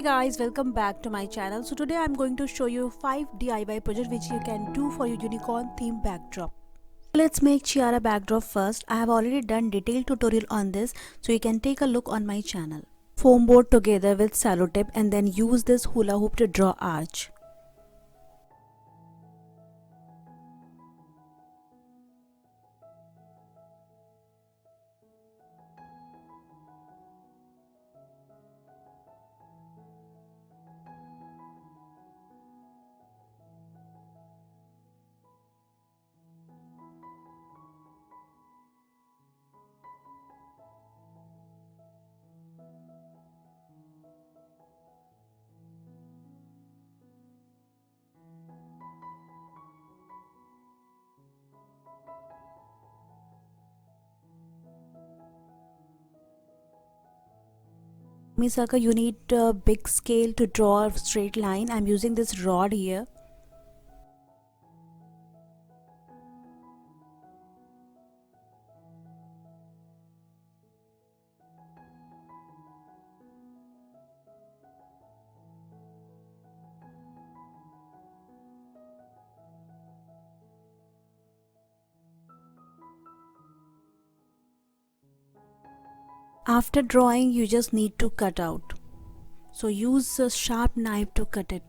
Hey guys, welcome back to my channel. So today I'm going to show you 5 DIY projects which you can do for your unicorn theme backdrop. Let's make Chiara backdrop first. I have already done detailed tutorial on this, so you can take a look on my channel. Foam board together with sellotape and then use this hula hoop to draw arch. Misaka, you need a big scale to draw a straight line. I'm using this rod here. After drawing, you just need to cut out. So use a sharp knife to cut it.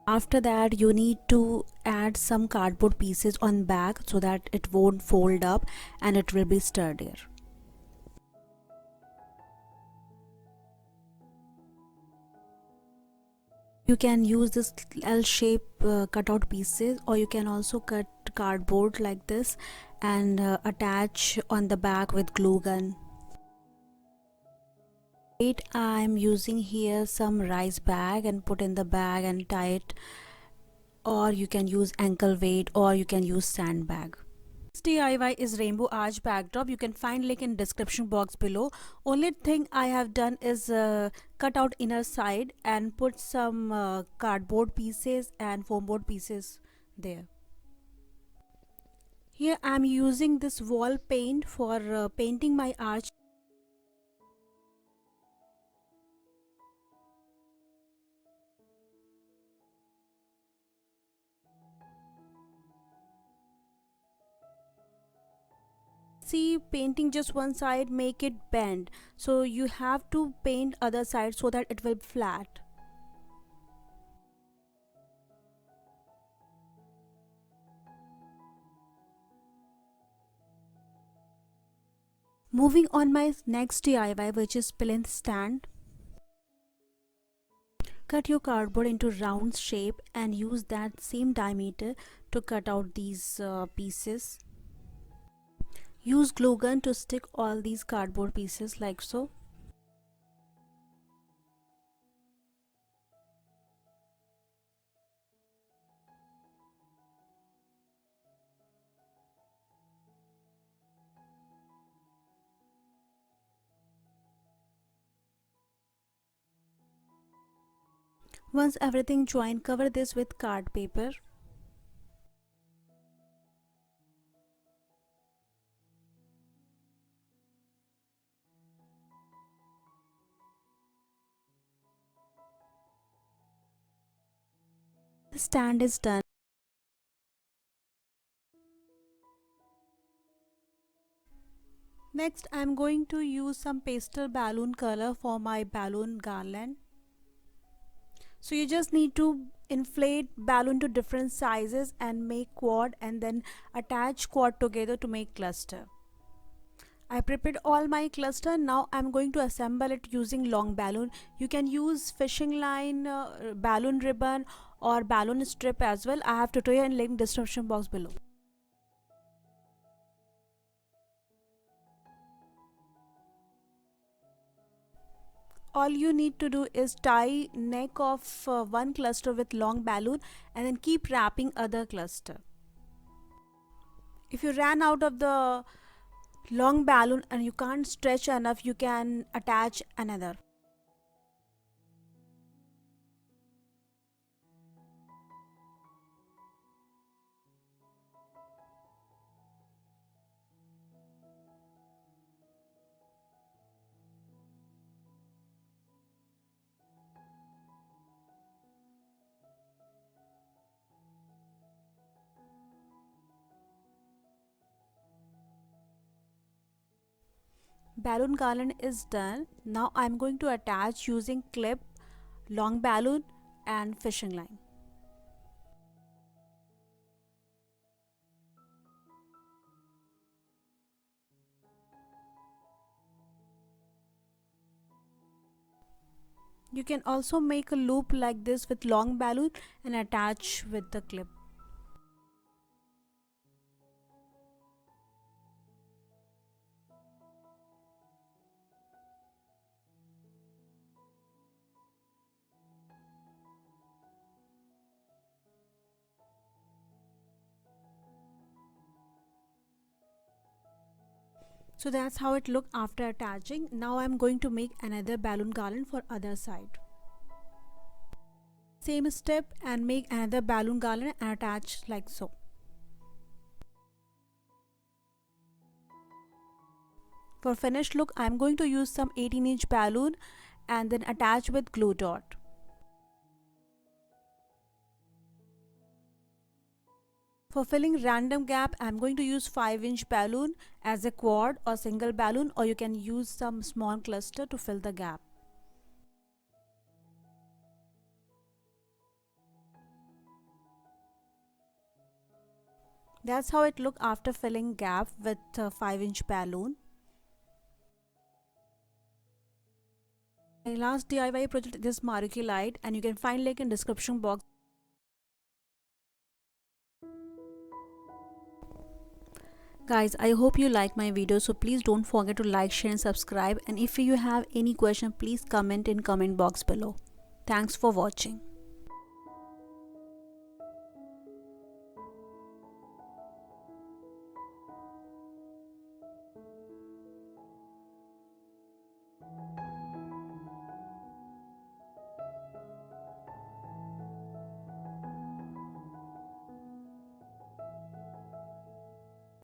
After that, you need to add some cardboard pieces on back so that it won't fold up and it will be sturdier. You can use this L-shape cutout pieces, or you can also cut cardboard like this and attach on the back with glue gun. I'm using here some rice bag and put in the bag and tie it, or you can use ankle weight, or you can use sandbag. This DIY is rainbow arch backdrop. You can find link in description box below. Only thing I have done is cut out inner side and put some cardboard pieces and foam board pieces there. Here I am using this wall paint for painting my arch. See, painting just one side make it bend, so you have to paint other side so that it will be flat. Moving on my next DIY, which is plinth stand. Cut your cardboard into round shape and use that same diameter to cut out these pieces. Use glue gun to stick all these cardboard pieces like so. Once everything joined, cover this with card paper. The stand is done. Next, I am going to use some pastel balloon color for my balloon garland. So you just need to inflate balloon to different sizes and make quad, and then attach quad together to make cluster. I prepared all my cluster. Now I'm going to assemble it using long balloon. You can use fishing line, balloon ribbon or balloon strip as well. I have tutorial and link description box below. All you need to do is tie neck of one cluster with long balloon and then keep wrapping other cluster. If you ran out of the long balloon and you can't stretch enough, you can attach another. Balloon garland is done. Now I'm going to attach using clip, long balloon and fishing line. You can also make a loop like this with long balloon and attach with the clip. So that's how it looked after attaching. Now I'm going to make another balloon garland for other side. Same step and make another balloon garland and attach like so. For finished look, I'm going to use some 18-inch balloon and then attach with glue dot. For filling random gap, I'm going to use 5-inch balloon as a quad or single balloon, or you can use some small cluster to fill the gap. That's how it looked after filling gap with a 5-inch balloon. My last DIY project is marquee light, and you can find link in description box. Guys, I hope you like my video, so please don't forget to like, share and subscribe, and if you have any question, please comment in comment box below. Thanks for watching.